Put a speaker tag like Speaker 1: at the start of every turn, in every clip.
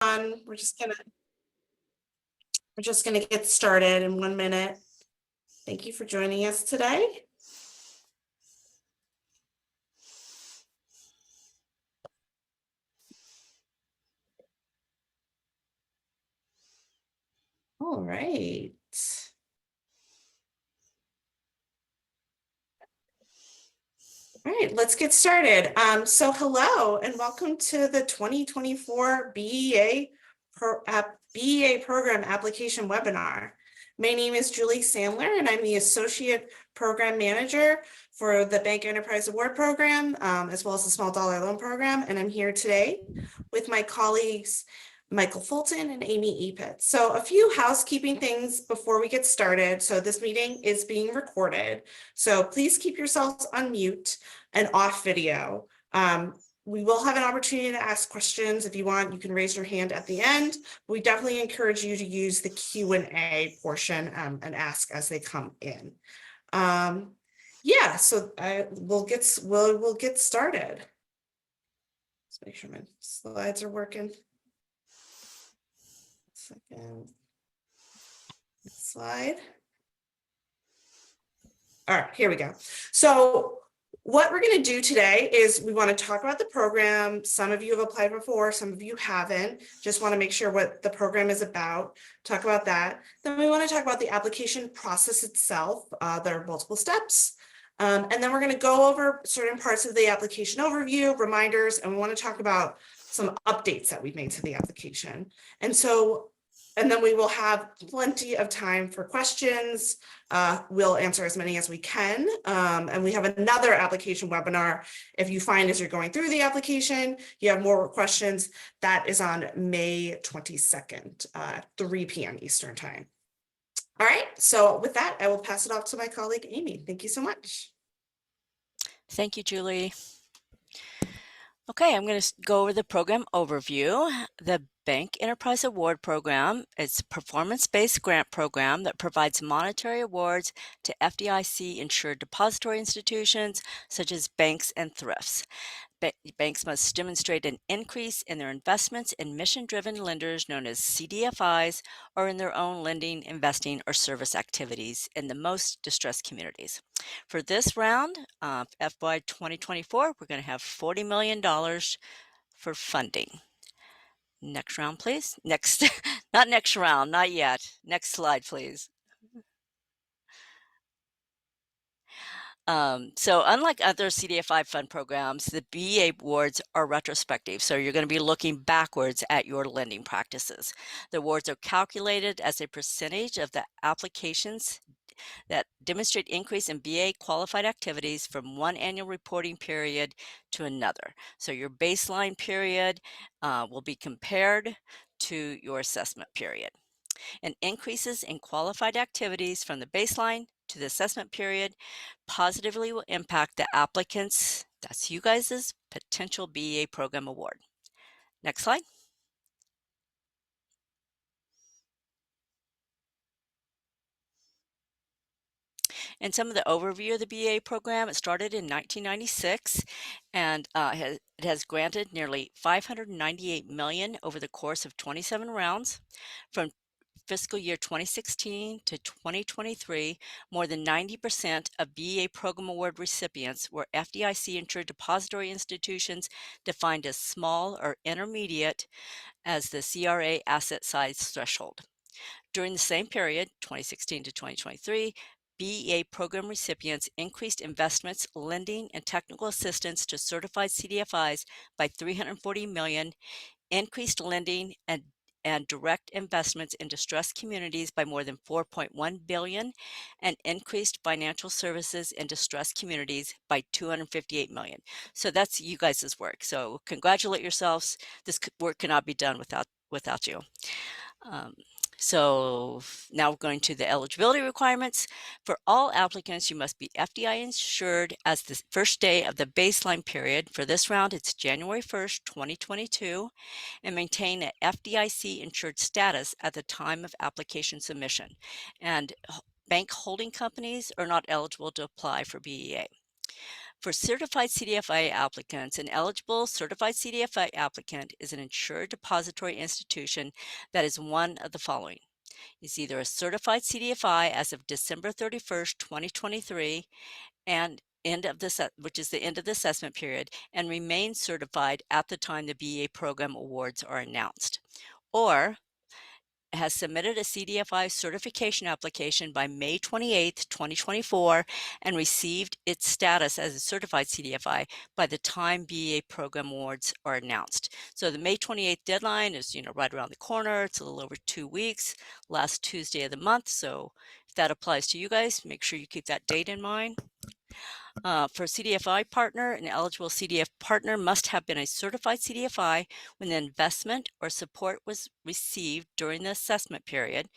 Speaker 1: We're just gonna get started in 1 minute. Thank you for joining us today. All right. All right, let's get started. So hello and welcome to the 2024 BEA Program Application Webinar. My name is Julie Sandler and I'm the Associate Program Manager for the Bank Enterprise Award Program, as well as the Small Dollar Loan Program. And I'm here today with my colleagues, Michael Fulton and Amy Epitz. So a few housekeeping things before we get started. So this meeting is being recorded. So please keep yourselves on mute and off video. We will have an opportunity to ask questions. If you want, you can raise your hand at the end. We definitely encourage you to use the Q&A portion and ask as they come in. Yeah, so we'll get started. Let's make sure my slides are working. Second slide. All right, here we go. So what we're going to do today is we want to talk about the program. Some of you have applied before, some of you haven't. Just want to make sure what the program is about, talk about that. Then we want to talk about the application process itself. There are multiple steps. And then we're going to go over certain parts of the application overview, reminders, and we want to talk about some updates that we've made to the application. And then we will have plenty of time for questions. We'll answer as many as we can. And we have another application webinar. If you find as you're going through the application, you have more questions, that is on May 22nd, 3 p.m. Eastern time. All right, so with that, I will pass it off to my colleague, Amy. Thank you so much.
Speaker 2: Thank you, Julie. Okay, I'm going to go over the program overview. The Bank Enterprise Award Program is a performance-based grant program that provides monetary awards to FDIC-insured depository institutions such as banks and thrifts. Banks must demonstrate an increase in their investments in mission-driven lenders known as CDFIs or in their own lending, investing, or service activities in the most distressed communities. For this round, FY 2024, we're going to have $40 million for funding. Next round, please. Next, not next round, not yet. Next slide, please. So unlike other CDFI fund programs, the BEA awards are retrospective. So you're going to be looking backwards at your lending practices. The awards are calculated as a percentage of the applications that demonstrate increase in BA qualified activities from one annual reporting period to another. So your baseline period will be compared to your assessment period. And increases in qualified activities from the baseline to the assessment period positively will impact the applicants, that's you guys' potential BEA program award. Next slide. And some of the overview of the BEA program, it started in 1996 and it has granted nearly $598 million over the course of 27 rounds. From fiscal year 2016 to 2023, more than 90% of BEA Program Award recipients were FDIC-insured depository institutions defined as small or intermediate as the CRA asset size threshold. During the same period, 2016 to 2023, BEA program recipients increased investments, lending, and technical assistance to certified CDFIs by $340 million, increased lending and direct investments in distressed communities by more than $4.1 billion, and increased financial services in distressed communities by $258 million. So that's you guys' work. So congratulate yourselves. This work cannot be done without you. So now we're going to the eligibility requirements. For all applicants, you must be FDI insured as the first day of the baseline period. For this round, it's January 1st, 2022, and maintain an FDIC insured status at the time of application submission. And bank holding companies are not eligible to apply for BEA. For certified CDFI applicants, an eligible certified CDFI applicant is an insured depository institution that is one of the following. Is either a certified CDFI as of December 31st, 2023, and which is the end of the assessment period, and remains certified at the time the BEA program awards are announced, or has submitted a CDFI certification application by May 28th, 2024, and received its status as a certified CDFI by the time BEA program awards are announced. So the May 28th deadline is, right around the corner. It's a little over 2 weeks, last Tuesday of the month. So if that applies to you guys, make sure you keep that date in mind. For CDFI partner, an eligible CDF partner must have been a certified CDFI when the investment or support was received during the assessment period.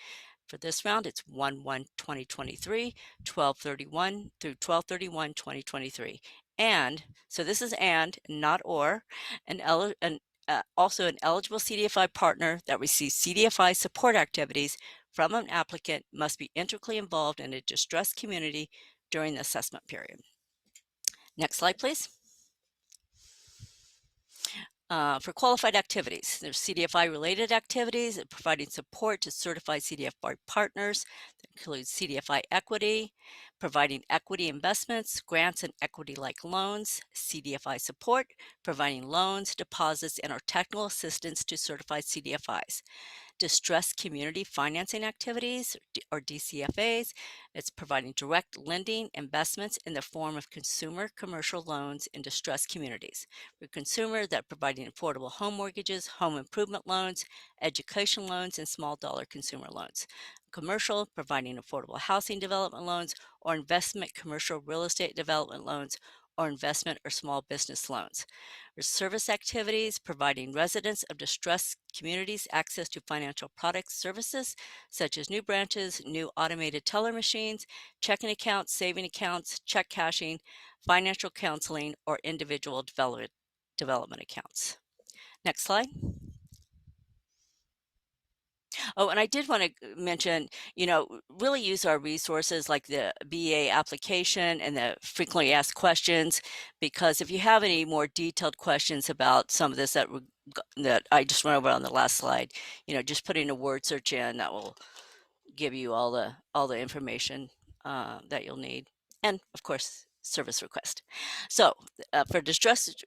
Speaker 2: For this round, it's 1/1/2023, 12/31 through 12/31/2023. And, so this is and, not or, also an eligible CDFI partner that receives CDFI support activities from an applicant must be integrally involved in a distressed community during the assessment period. Next slide, please. For qualified activities, there's CDFI-related activities providing support to certified CDFI partners. That includes CDFI equity, providing equity investments, grants, and equity-like loans, CDFI support, providing loans, deposits, and or technical assistance to certified CDFIs. Distressed community financing activities, or DCFAs. It's providing direct lending investments in the form of consumer commercial loans in distressed communities. For consumer, that providing affordable home mortgages, home improvement loans, education loans, and small dollar consumer loans. Commercial, providing affordable housing development loans or investment commercial real estate development loans or investment or small business loans. For service activities, providing residents of distressed communities access to financial products, services, such as new branches, new automated teller machines, checking accounts, saving accounts, check cashing, financial counseling, or individual development accounts. Next slide. Oh, and I did want to mention, really use our resources like the BEA application and the frequently asked questions, because if you have any more detailed questions about some of this that I just went over on the last slide, just putting a word search in, that will give you all the information that you'll need. And of course, service request. So for distressed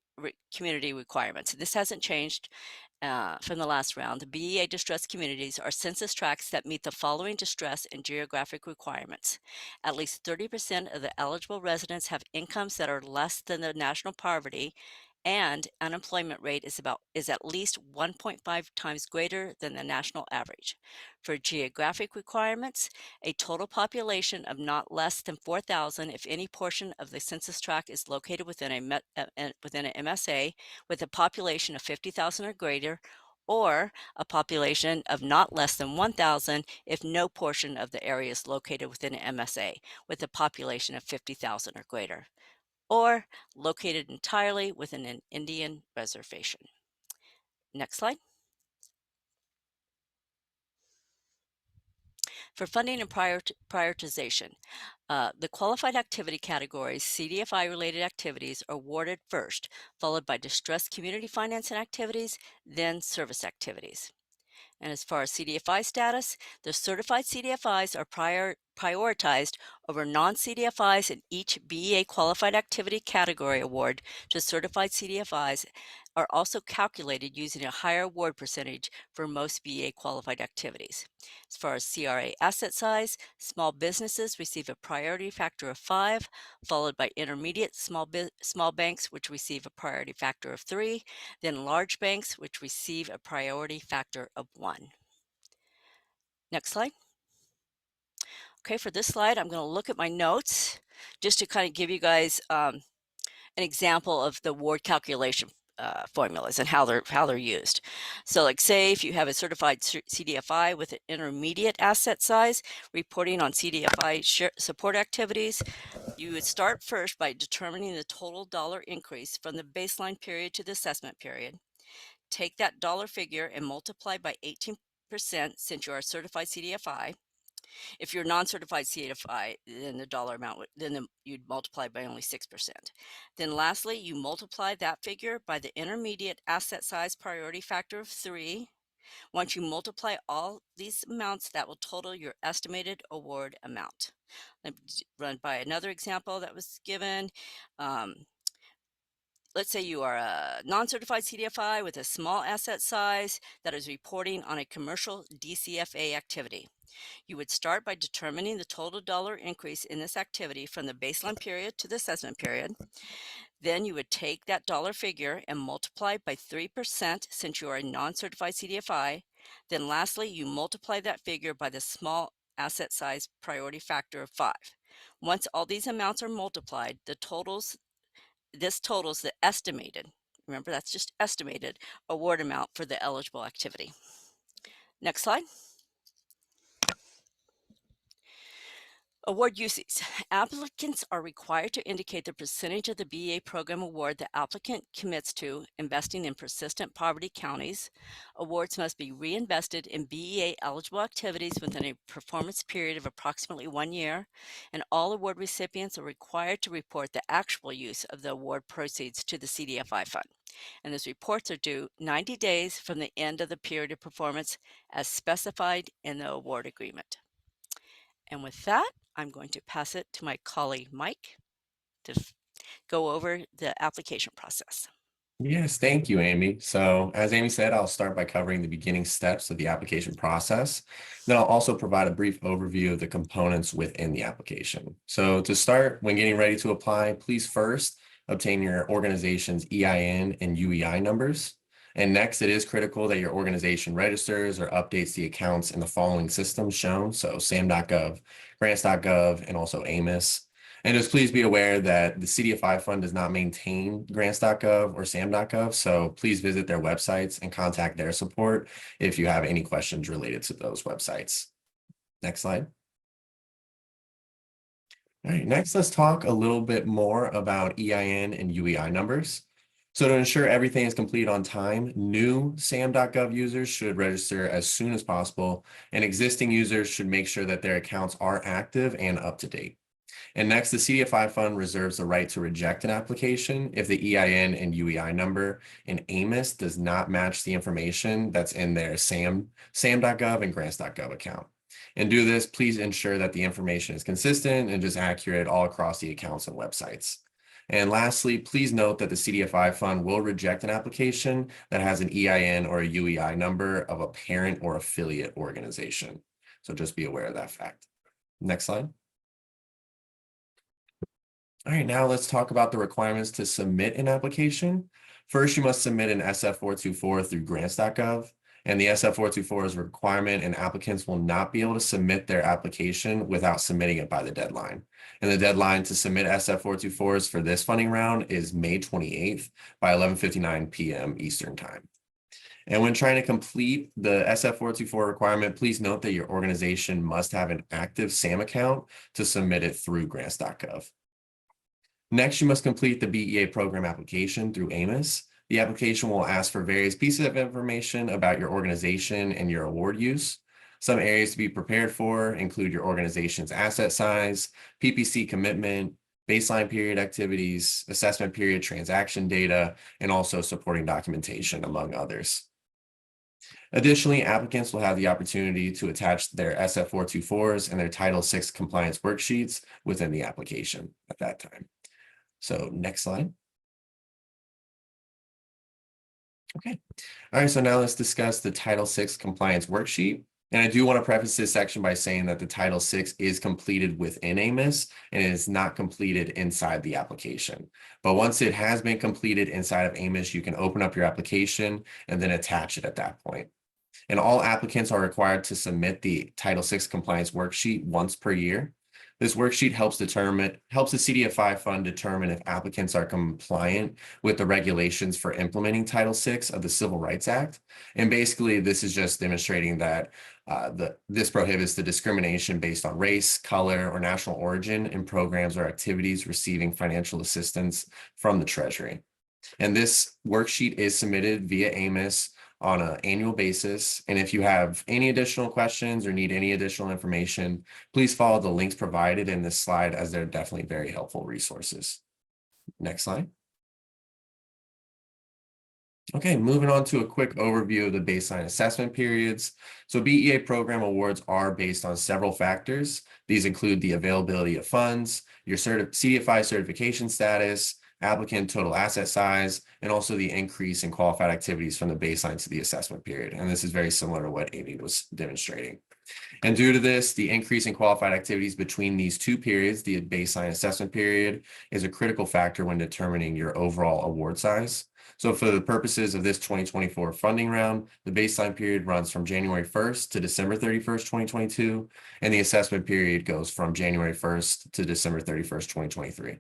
Speaker 2: community requirements, this hasn't changed from the last round. The BEA distressed communities are census tracts that meet the following distress and geographic requirements. At least 30% of the eligible residents have incomes that are less than the national poverty, and unemployment rate is at least 1.5 times greater than the national average. For geographic requirements, a total population of not less than 4,000 if any portion of the census tract is located within an MSA with a population of 50,000 or greater, or a population of not less than 1,000 if no portion of the area is located within an MSA with a population of 50,000 or greater, or located entirely within an Indian reservation. Next slide. For funding and prioritization, the qualified activity categories, CDFI-related activities, are awarded first, followed by distressed community financing activities, then service activities. And as far as CDFI status, the certified CDFIs are prioritized over non-CDFIs, in each BEA qualified activity category award to certified CDFIs are also calculated using a higher award percentage for most BEA qualified activities. As far as CRA asset size, small businesses receive a priority factor of 5, followed by intermediate small banks, which receive a priority factor of 3, then large banks, which receive a priority factor of 1. Next slide. Okay, for this slide, I'm going to look at my notes just to kind of give you guys an example of the award calculation formulas and how they're used. So like say if you have a certified CDFI with an intermediate asset size reporting on CDFI support activities, you would start first by determining the total dollar increase from the baseline period to the assessment period. Take that dollar figure and multiply by 18% since you are a certified CDFI. If you're non-certified CDFI, then the dollar amount you'd multiply by only 6%. Then lastly, you multiply that figure by the intermediate asset size priority factor of 3. Once you multiply all these amounts, that will total your estimated award amount. Let me run by another example that was given. Let's say you are a non-certified CDFI with a small asset size that is reporting on a commercial DCFA activity. You would start by determining the total dollar increase in this activity from the baseline period to the assessment period. Then you would take that dollar figure and multiply by 3% since you are a non-certified CDFI. Then lastly, you multiply that figure by the small asset size priority factor of 5. Once all these amounts are multiplied, this totals the estimated, remember that's just estimated, award amount for the eligible activity. Next slide. Award uses. Applicants are required to indicate the percentage of the BEA program award the applicant commits to investing in persistent poverty counties. Awards must be reinvested in BEA eligible activities within a performance period of approximately 1 year, and all award recipients are required to report the actual use of the award proceeds to the CDFI fund. And those reports are due 90 days from the end of the period of performance as specified in the award agreement. And with that, I'm going to pass it to my colleague, Mike, to go over the application process.
Speaker 3: Yes, thank you, Amy. So as Amy said, I'll start by covering the beginning steps of the application process. Then I'll also provide a brief overview of the components within the application. So to start, when getting ready to apply, please first obtain your organization's EIN and UEI numbers. And next, it is critical that your organization registers or updates the accounts in the following systems shown. So SAM.gov, grants.gov, and also AMIS. And just please be aware that the CDFI fund does not maintain grants.gov or SAM.gov. So please visit their websites and contact their support if you have any questions related to those websites. Next slide. All right, next, let's talk a little bit more about EIN and UEI numbers. So to ensure everything is complete on time, new SAM.gov users should register as soon as possible, and existing users should make sure that their accounts are active and up to date. And next, the CDFI fund reserves the right to reject an application if the EIN and UEI number in AMIS does not match the information that's in their SAM.gov and grants.gov account. And do this, please ensure that the information is consistent and just accurate all across the accounts and websites. And lastly, please note that the CDFI fund will reject an application that has an EIN or a UEI number of a parent or affiliate organization. So just be aware of that fact. Next slide. All right, now let's talk about the requirements to submit an application. First, you must submit an SF-424 through grants.gov. And the SF-424 is a requirement, and applicants will not be able to submit their application without submitting it by the deadline. And the deadline to submit SF-424s for this funding round is May 28th by 11:59 p.m. Eastern Time. And when trying to complete the SF-424 requirement, please note that your organization must have an active SAM account to submit it through grants.gov. Next, you must complete the BEA program application through AMIS. The application will ask for various pieces of information about your organization and your award use. Some areas to be prepared for include your organization's asset size, PPC commitment, baseline period activities, assessment period transaction data, and also supporting documentation, among others. Additionally, applicants will have the opportunity to attach their SF-424s and their Title VI compliance worksheets within the application at that time. So next slide. Okay. All right, so now let's discuss the Title VI compliance worksheet. And I do want to preface this section by saying that the Title VI is completed within AMIS and it is not completed inside the application. But once it has been completed inside of AMIS, you can open up your application and then attach it at that point. And all applicants are required to submit the Title VI compliance worksheet once per year. This worksheet helps the CDFI fund determine if applicants are compliant with the regulations for implementing Title VI of the Civil Rights Act. And basically, this is just demonstrating that this prohibits the discrimination based on race, color, or national origin in programs or activities receiving financial assistance from the Treasury. And this worksheet is submitted via AMIS on an annual basis. And if you have any additional questions or need any additional information, please follow the links provided in this slide, as they're definitely very helpful resources. Next slide. Okay, moving on to a quick overview of the baseline assessment periods. So BEA program awards are based on several factors. These include the availability of funds, your CDFI certification status, applicant total asset size, and also the increase in qualified activities from the baseline to the assessment period. And this is very similar to what Amy was demonstrating. And due to this, the increase in qualified activities between these two periods, the baseline assessment period, is a critical factor when determining your overall award size. So for the purposes of this 2024 funding round, the baseline period runs from January 1st to December 31st, 2022, and the assessment period goes from January 1st to December 31st, 2023.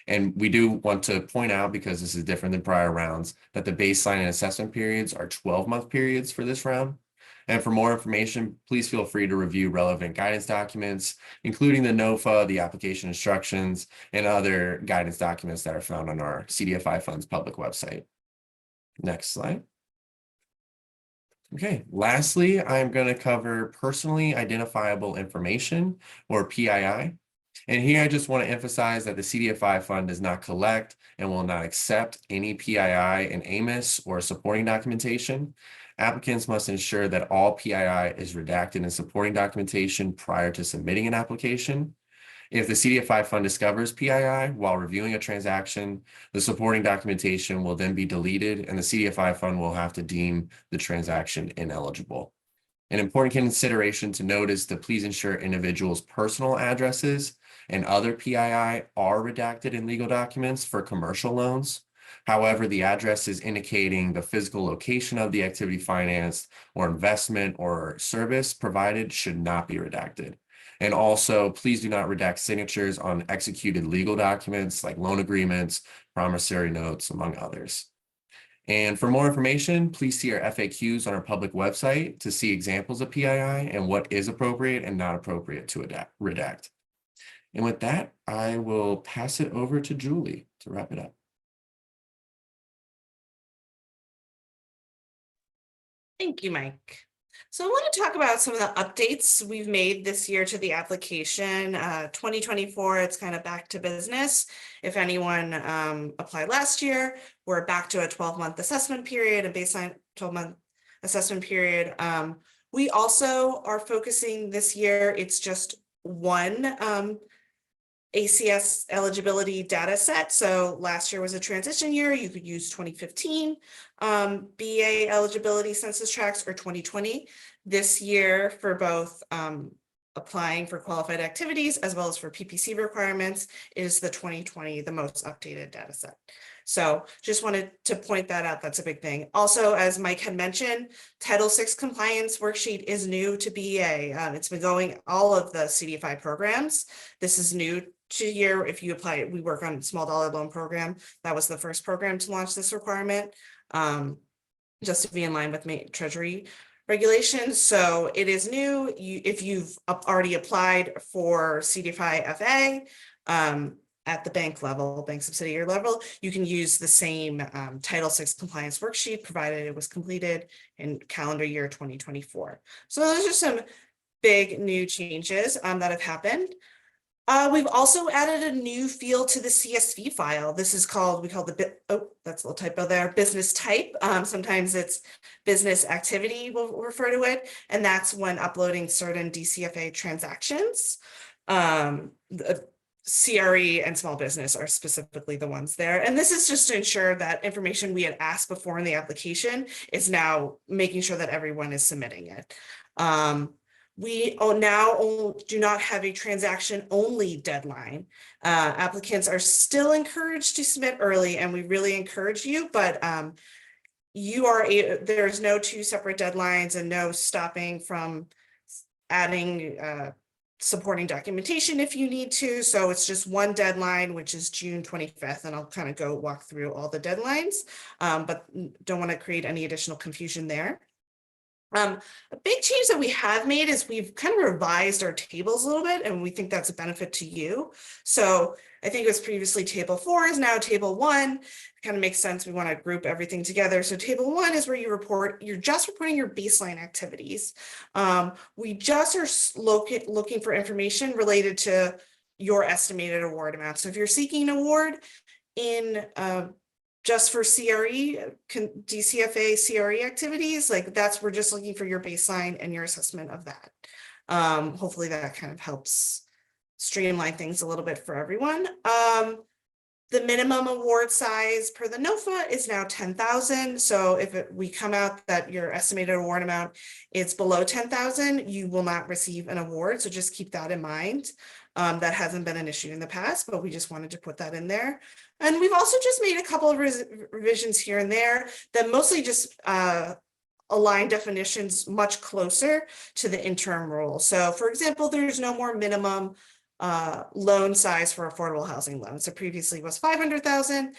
Speaker 3: And we do want to point out, because this is different than prior rounds, that the baseline and assessment periods are 12-month periods for this round. And for more information, please feel free to review relevant guidance documents, including the NOFA, the application instructions, and other guidance documents that are found on our CDFI Funds public website. Next slide. Okay, lastly, I'm going to cover personally identifiable information, or PII. And here I just want to emphasize that the CDFI fund does not collect and will not accept any PII in AMIS or supporting documentation. Applicants must ensure that all PII is redacted in supporting documentation prior to submitting an application. If the CDFI fund discovers PII while reviewing a transaction, the supporting documentation will then be deleted, and the CDFI fund will have to deem the transaction ineligible. An important consideration to note is to please ensure individuals' personal addresses and other PII are redacted in legal documents for commercial loans. However, the addresses indicating the physical location of the activity financed or investment or service provided should not be redacted. And also, please do not redact signatures on executed legal documents like loan agreements, promissory notes, among others. And for more information, please see our FAQs on our public website to see examples of PII and what is appropriate and not appropriate to redact. And with that, I will pass it over to Julie to wrap it up.
Speaker 1: Thank you, Mike. So I want to talk about some of the updates we've made this year to the application. 2024, it's kind of back to business. If anyone applied last year, we're back to a 12-month assessment period, a baseline 12-month assessment period. We also are focusing this year, it's just one ACS eligibility data set. So last year was a transition year. You could use 2015 BA eligibility census tracts or 2020. This year for both applying for qualified activities as well as for PPC requirements is the 2020, the most updated data set. So just wanted to point that out. That's a big thing. Also, as Mike had mentioned, Title VI compliance worksheet is new to BEA. It's been going all of the CDFI programs. This is new to year. If you apply it, we work on small dollar loan program. That was the first program to launch this requirement, just to be in line with Treasury regulations. So it is new. If you've already applied for CDFI FA, at the bank level, bank subsidiary level, you can use the same Title VI compliance worksheet, provided it was completed in calendar year 2024. So those are some big new changes that have happened. We've also added a new field to the CSV file. This is called, we call that's a little typo there, business type. Sometimes it's business activity, we'll refer to it. And that's when uploading certain DCFA transactions. CRE and small business are specifically the ones there. And this is just to ensure that information we had asked before in the application is now making sure that everyone is submitting it. We now do not have a transaction only deadline. Applicants are still encouraged to submit early, and we really encourage you, but there's no two separate deadlines and no stopping from adding supporting documentation if you need to. So it's just one deadline, which is June 25th, and I'll kind of walk through all the deadlines, but don't want to create any additional confusion there. A big change that we have made is we've kind of revised our tables a little bit, and we think that's a benefit to you. So I think it was previously table 4 is now table 1. It kind of makes sense. We want to group everything together. So table 1 is where you're just reporting your baseline activities. We just are looking for information related to your estimated award amount. So if you're seeking an award in just for CRE, DCFA CRE activities, like we're just looking for your baseline and your assessment of that. Hopefully that kind of helps streamline things a little bit for everyone. The minimum award size per the NOFA is now 10,000. So if we come out that your estimated award amount is below 10,000, you will not receive an award. So just keep that in mind. That hasn't been an issue in the past, but we just wanted to put that in there. And we've also just made a couple of revisions here and there that mostly just align definitions much closer to the interim rule. So for example, there's no more minimum loan size for affordable housing loans. So previously was 500,000.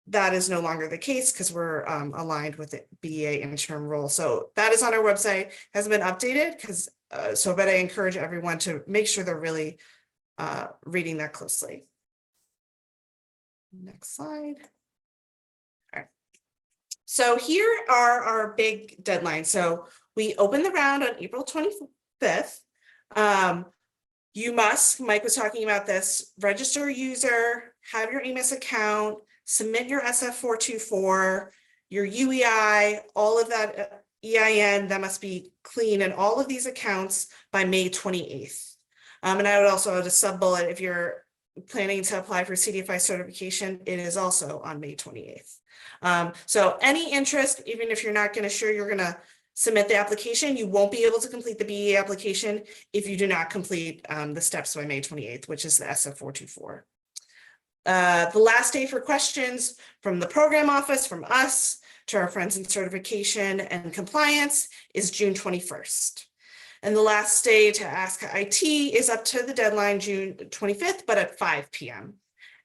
Speaker 1: That is no longer the case because we're aligned with the BEA interim rule. So that is on our website, hasn't been updated because but I encourage everyone to make sure they're really reading that closely. Next slide. All right. So here are our big deadlines. So we open the round on April 25th. You must, Mike was talking about this, register a user, have your AMIS account, submit your SF424, your UEI, all of that EIN, that must be clean in all of these accounts by May 28th. And I would also add a sub-bullet, if you're planning to apply for CDFI certification, it is also on May 28th. So any interest, even if you're not going to sure you're going to submit the application, you won't be able to complete the BEA application if you do not complete the steps by May 28th, which is the SF424. The last day for questions from the program office, from us to our friends in certification and compliance is June 21st. And the last day to ask IT is up to the deadline, June 25th, but at 5 p.m.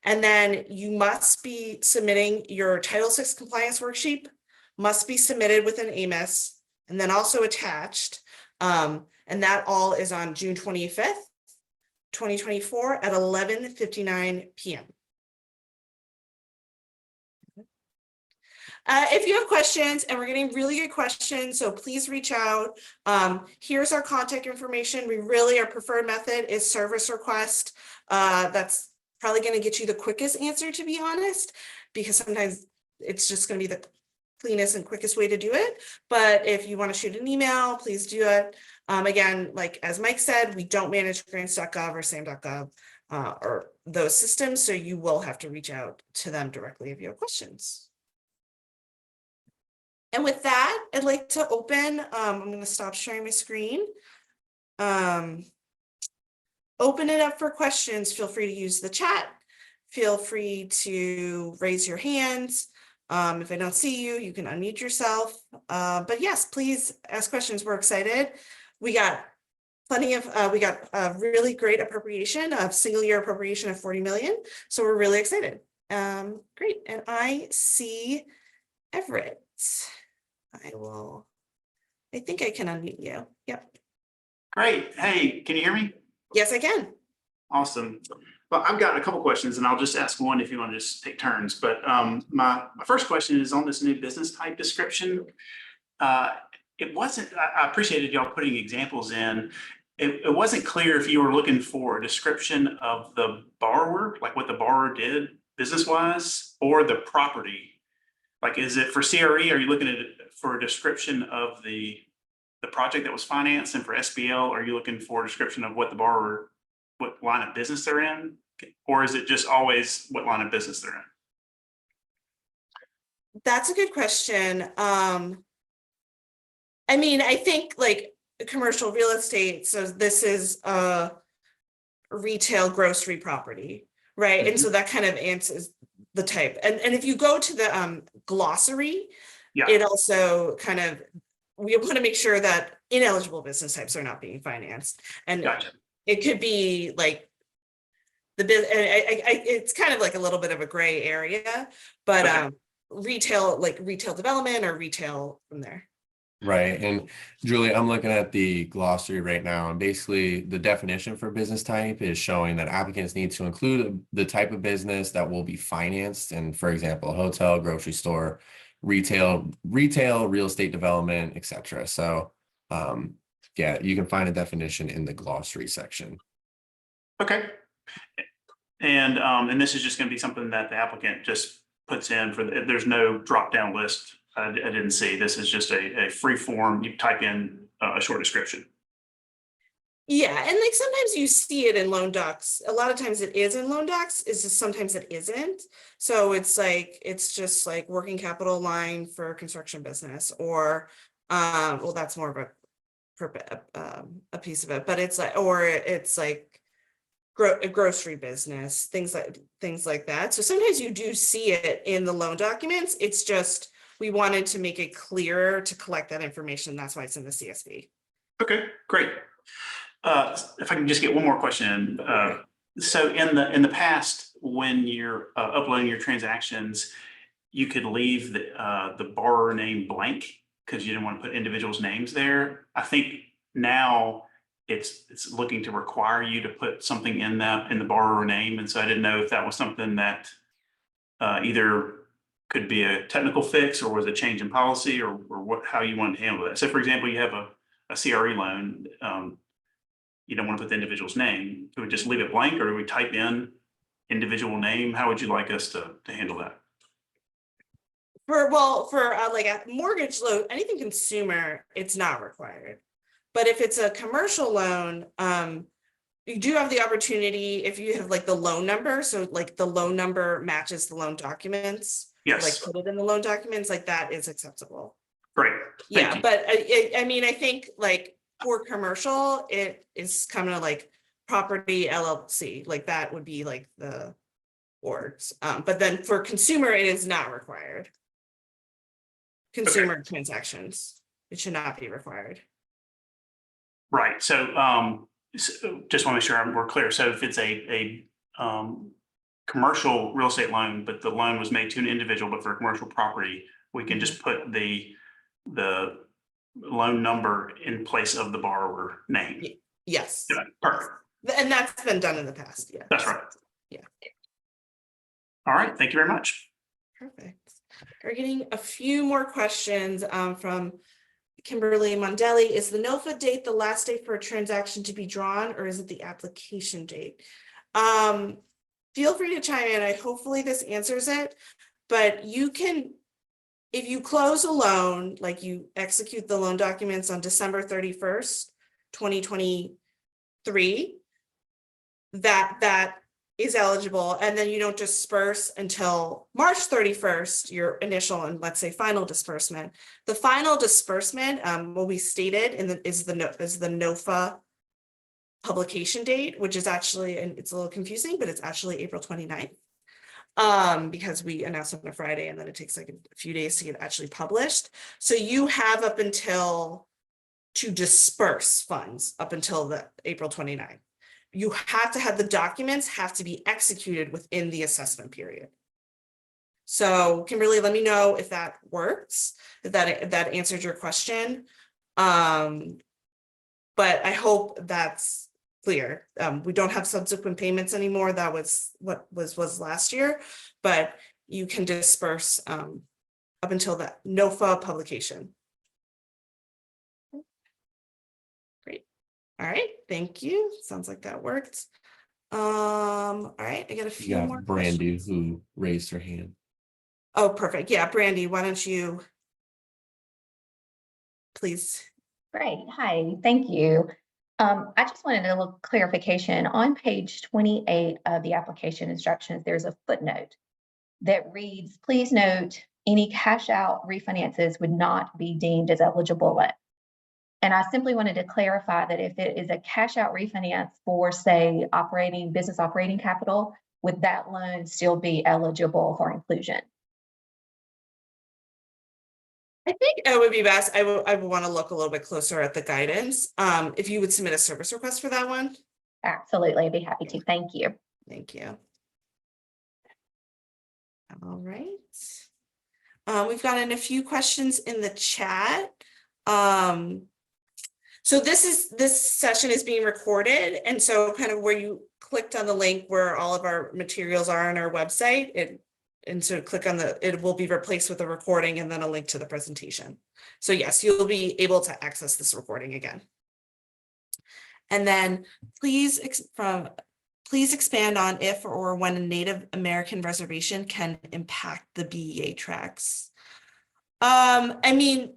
Speaker 1: And then you must be submitting your Title VI compliance worksheet, must be submitted with an AMIS, and then also attached. And that all is on June 25th, 2024 at 11:59 p.m. If you have questions, and we're getting really good questions, so please reach out. Here's our contact information. Our preferred method is service request. That's probably going to get you the quickest answer, to be honest, because sometimes it's just going to be the cleanest and quickest way to do it. But if you want to shoot an email, please do it. Again, like as Mike said, we don't manage grants.gov or SAM.gov or those systems, so you will have to reach out to them directly if you have questions. And with that, I'd like to open, I'm going to stop sharing my screen. Open it up for questions. Feel free to use the chat. Feel free to raise your hands. If I don't see you, you can unmute yourself. But yes, please ask questions. We're excited. We got plenty of, we got a really great appropriation of single year appropriation of 40 million. So we're really excited. Great. And I see Everett. I think I can unmute you. Yep.
Speaker 4: Great. Hey, can you hear me?
Speaker 1: Yes, I can.
Speaker 4: Awesome. Well, I've got a couple questions and I'll just ask one if you want to just take turns. But my first question is on this new business type description. It wasn't, I appreciated y'all putting examples in. It wasn't clear if you were looking for a description of the borrower, like what the borrower did business-wise, or the property. Like, is it for CRE? Are you looking at it for a description of the project that was financed? And for SBL, are you looking for a description of what the borrower, what line of business they're in? Or is it just always what line of business they're in?
Speaker 1: That's a good question. I mean, I think like commercial real estate. So this is a retail grocery property, right? Mm-hmm. And so that kind of answers the type. And if you go to the glossary, yeah, it also kind of, we want to make sure that ineligible business types are not being financed. And gotcha. It could be like it's kind of like a little bit of a gray area, but okay. Retail, like retail development or retail from there.
Speaker 3: Right. And Julie, I'm looking at the glossary right now, and basically the definition for business type is showing that applicants need to include the type of business that will be financed. And for example, hotel, grocery store, retail, real estate development, etc. So yeah, you can find a definition in the glossary section.
Speaker 4: Okay. And this is just going to be something that the applicant just puts in there's no drop down list. I didn't see. This is just a free form. You type in a short description.
Speaker 1: Yeah, and like sometimes you see it in loan docs. A lot of times it is in loan docs, it's just sometimes it isn't. So it's just like working capital line for construction business, or well, that's more of a piece of it, but it's like, or it's like a grocery business, things like that. So sometimes you do see it in the loan documents. It's just we wanted to make it clearer to collect that information. That's why it's in the CSV.
Speaker 4: Okay, great. If I can just get one more question. So in the past, when you're uploading your transactions, you could leave the borrower name blank because you didn't want to put individuals' names there. I think now it's looking to require you to put something in the borrower name, and so I didn't know if that was something that either could be a technical fix or was a change in policy, or how you wanted to handle that. So, for example, you have a CRE loan. You don't want to put the individual's name. Do we just leave it blank, or do we type in individual name? How would you like us to handle that?
Speaker 1: For like a mortgage loan, anything consumer, it's not required. But if it's a commercial loan, you do have the opportunity if you have like the loan number. So like the loan number matches the loan documents.
Speaker 4: Yes.
Speaker 1: Like put it in the loan documents, like that is acceptable.
Speaker 4: Great. Thank
Speaker 1: Yeah,
Speaker 4: you.
Speaker 1: but I mean, I think like for commercial, it is kind of like property LLC, like that would be like the words. But then for consumer, it is not required. Consumer transactions, it should not be required.
Speaker 4: Right. So, just want to make sure we're clear. So if it's a commercial real estate loan, but the loan was made to an individual, but for a commercial property, we can just put the loan number in place of the borrower name.
Speaker 1: Yes.
Speaker 4: Yeah, perfect.
Speaker 1: And that's been done in the past. Yeah.
Speaker 4: That's right.
Speaker 1: Yeah.
Speaker 4: All right. Thank you very much.
Speaker 1: Perfect. We're getting a few more questions from Kimberly Mondelli. Is the NOFA date the last day for a transaction to be drawn, or is it the application date? Feel free to chime in. Hopefully this answers it, but you can, if you close a loan, like you execute the loan documents on December 31st, 2023, that is eligible, and then you don't disperse until March 31st, your initial and let's say final disbursement. The final disbursement will be stated is the NOFA publication date, which is actually, and it's a little confusing, but it's actually April 29th. Because we announced on a Friday and then it takes like a few days to get actually published. So you have up until to disperse funds up until the April 29th. You have to have the documents have to be executed within the assessment period. So Kimberly, let me know if that works, if that answered your question. But I hope that's clear. We don't have subsequent payments anymore. That was what was last year, but you can disperse up until that NOFA publication. Great. All right, thank you. Sounds like that worked. All right, I got a few more
Speaker 3: Brandy
Speaker 1: questions.
Speaker 3: who raised her hand.
Speaker 1: Oh, perfect. Yeah, Brandy, why don't you please?
Speaker 5: Great. Hi, thank you. I just wanted a little clarification. On page 28 of the application instructions, there's a footnote that reads, please note, any cash out refinances would not be deemed as eligible. And I simply wanted to clarify that if it is a cash out refinance for, say, business operating capital, would that loan still be eligible for inclusion?
Speaker 1: I think it would be best. I would want to look a little bit closer at the guidance. If you would submit a service request for that one.
Speaker 5: Absolutely, I'd be happy to. Thank you.
Speaker 1: Thank you. All right. We've gotten a few questions in the chat. So this session is being recorded, and so kind of where you clicked on the link where all of our materials are on our website, and so click on it will be replaced with a recording and then a link to the presentation. So yes, you'll be able to access this recording again. And then please expand on if or when a Native American reservation can impact the BEA tracks. I mean,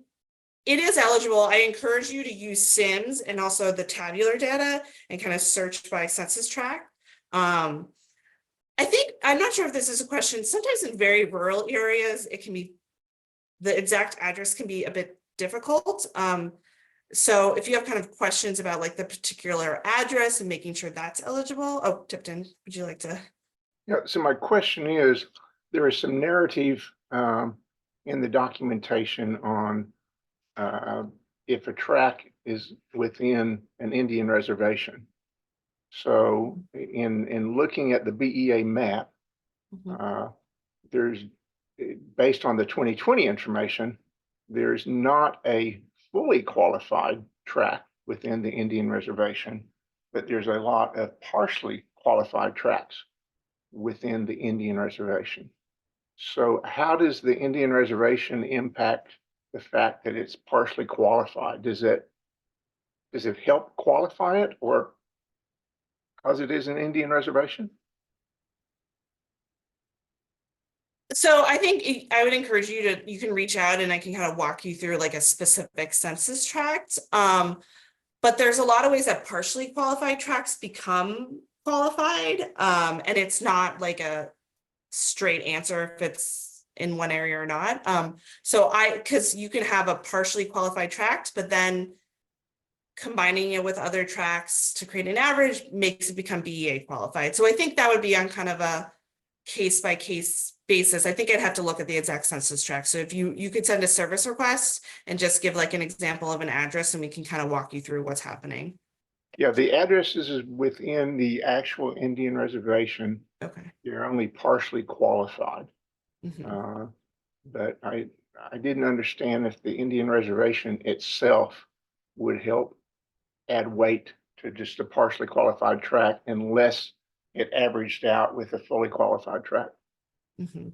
Speaker 1: it is eligible. I encourage you to use SIMS and also the tabular data and kind of search by census tract. I'm not sure if this is a question. Sometimes in very rural areas, the exact address can be a bit difficult. So if you have kind of questions about like the particular address and making sure that's eligible. Oh, Tipton, would you like to?
Speaker 6: Yeah, so my question is, there is some narrative in the documentation on if a tract is within an Indian reservation. So in looking at the BEA map, there's, based on the 2020 information, there's not a fully qualified tract within the Indian reservation, but there's a lot of partially qualified tracts within the Indian reservation. So how does the Indian reservation impact the fact that it's partially qualified? Does it help qualify it, or because it is an Indian reservation?
Speaker 1: So I think I would encourage you can reach out and I can kind of walk you through like a specific census tract. But there's a lot of ways that partially qualified tracts become qualified. And it's not like a straight answer if it's in one area or not. Because you can have a partially qualified tract, but then combining it with other tracts to create an average makes it become BEA qualified. So I think that would be on kind of a case by case basis. I think I'd have to look at the exact census tract. So if you could send a service request and just give like an example of an address and we can kind of walk you through what's happening.
Speaker 6: Yeah, the addresses is within the actual Indian reservation.
Speaker 1: Okay.
Speaker 6: You're only partially qualified.
Speaker 1: Mhm.
Speaker 6: But I didn't understand if the Indian reservation itself would help add weight to just a partially qualified tract unless it averaged out with a fully qualified tract.
Speaker 1: Mhm.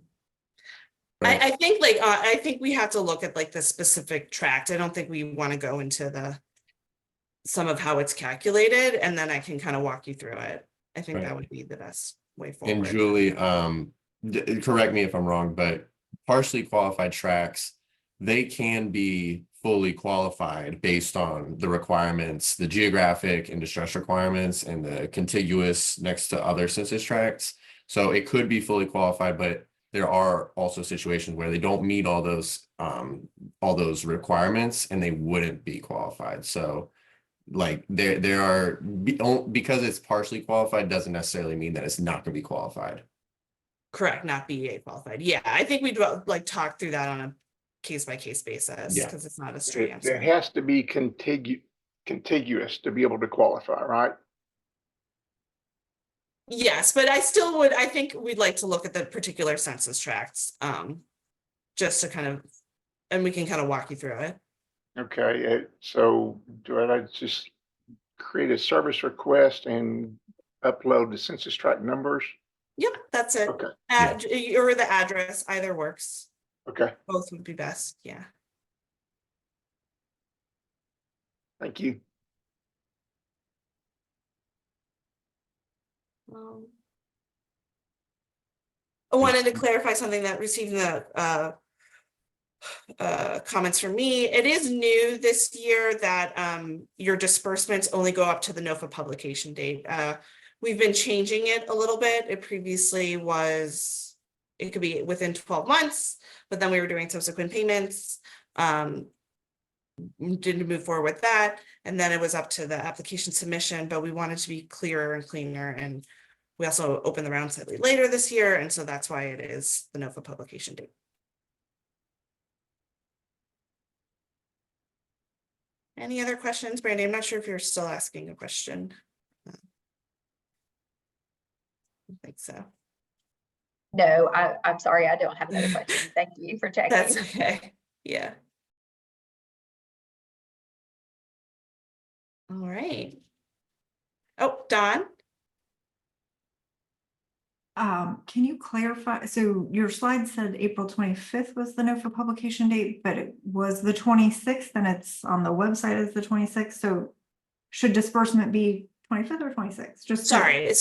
Speaker 3: Right.
Speaker 1: I think like I think we have to look at like the specific tract. I don't think we want to go into some of how it's calculated, and then I can kind of walk you through it. I think that
Speaker 3: Right.
Speaker 1: would be the best way
Speaker 3: And
Speaker 1: forward.
Speaker 3: Julie, correct me if I'm wrong, but partially qualified tracts, they can be fully qualified based on the requirements, the geographic and distress requirements and the contiguous next to other census tracts. So it could be fully qualified, but there are also situations where they don't meet all those requirements and they wouldn't be qualified. So like there are, because it's partially qualified doesn't necessarily mean that it's not going to be qualified.
Speaker 1: Correct, not BEA qualified. Yeah, I think we'd like talk through that on a case by case basis
Speaker 3: Yeah.
Speaker 1: because it's not a straight
Speaker 6: There
Speaker 1: answer.
Speaker 6: has to be contiguous to be able to qualify, right?
Speaker 1: Yes, but I think we'd like to look at the particular census tracts, just to kind of, and we can kind of walk you through it.
Speaker 6: Okay, so do I just create a service request and upload the census tract numbers?
Speaker 1: Yep, that's it.
Speaker 6: Okay,
Speaker 1: Or the address, either works.
Speaker 6: okay,
Speaker 1: Both would be best, yeah.
Speaker 6: thank you.
Speaker 1: I wanted to clarify something that received the comments from me. It is new this year that your disbursements only go up to the NOFA publication date. We've been changing it a little bit. It previously it could be within 12 months, but then we were doing subsequent payments. Didn't move forward with that. And then it was up to the application submission, but we wanted to be clearer and cleaner. And we also opened the round slightly later this year. And so that's why it is the NOFA publication date. Any other questions, Brandy? I'm not sure if you're still asking a question. I think so.
Speaker 5: No, I'm sorry, I don't have another question. Thank you for checking.
Speaker 1: That's okay. Yeah. All right. Oh, Don?
Speaker 7: Can you clarify? So your slide said April 25th was the note for publication date, but it was the 26th and it's on the website as the 26th. So should disbursement be 25th or 26th? Just so-
Speaker 1: Sorry,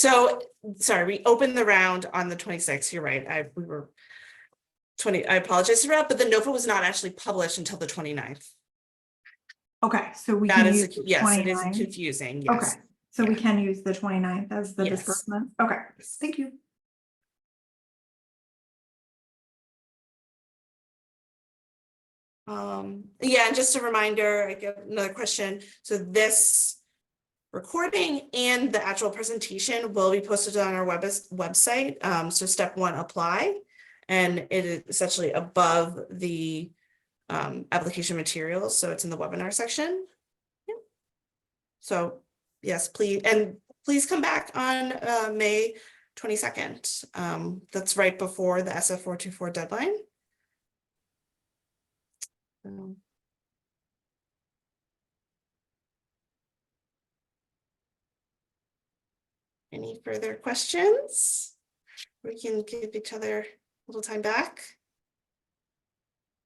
Speaker 1: sorry, we opened the round on the 26th. You're right. We were 20, I apologize for that, but the NOFA was not actually published until the 29th.
Speaker 7: Okay, so we
Speaker 1: That
Speaker 7: can
Speaker 1: is,
Speaker 7: use the
Speaker 1: yes, it is
Speaker 7: 29th.
Speaker 1: confusing,
Speaker 7: Okay,
Speaker 1: yes.
Speaker 7: so we
Speaker 1: Yeah.
Speaker 7: can use the 29th as the
Speaker 1: Yes.
Speaker 7: disbursement. Okay, thank you.
Speaker 1: Yeah, and just a reminder, I get another question. So this recording and the actual presentation will be posted on our website. So step 1, apply. And it is essentially above the application materials. So it's in the webinar section. Yep. So yes, please, and please come back on May 22nd. That's right before the SF424 deadline. Any further questions? We can give each other a little time back.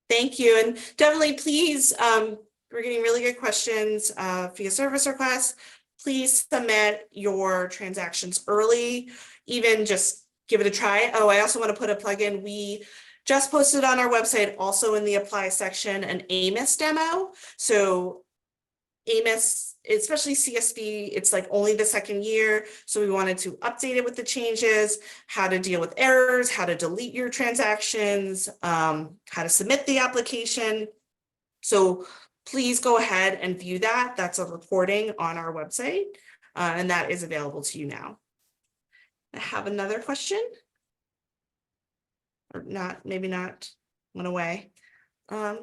Speaker 1: Thank you, and definitely please, we're getting really good questions via service requests. Please submit your transactions early, even just give it a try. Oh, I also want to put a plug in. We just posted on our website, also in the apply section, an AMIS demo. So AMIS, especially CSV, it's like only the second year. So we wanted to update it with the changes, how to deal with errors, how to delete your transactions, how to submit the application. So please go ahead and view that. That's a recording on our website, and that is available to you now. I have another question. Or not, maybe not, went away. All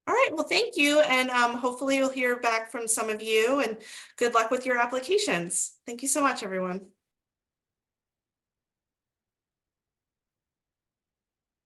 Speaker 1: right, well, thank you. And hopefully you'll hear back from some of you, and good luck with your applications. Thank you so much, everyone.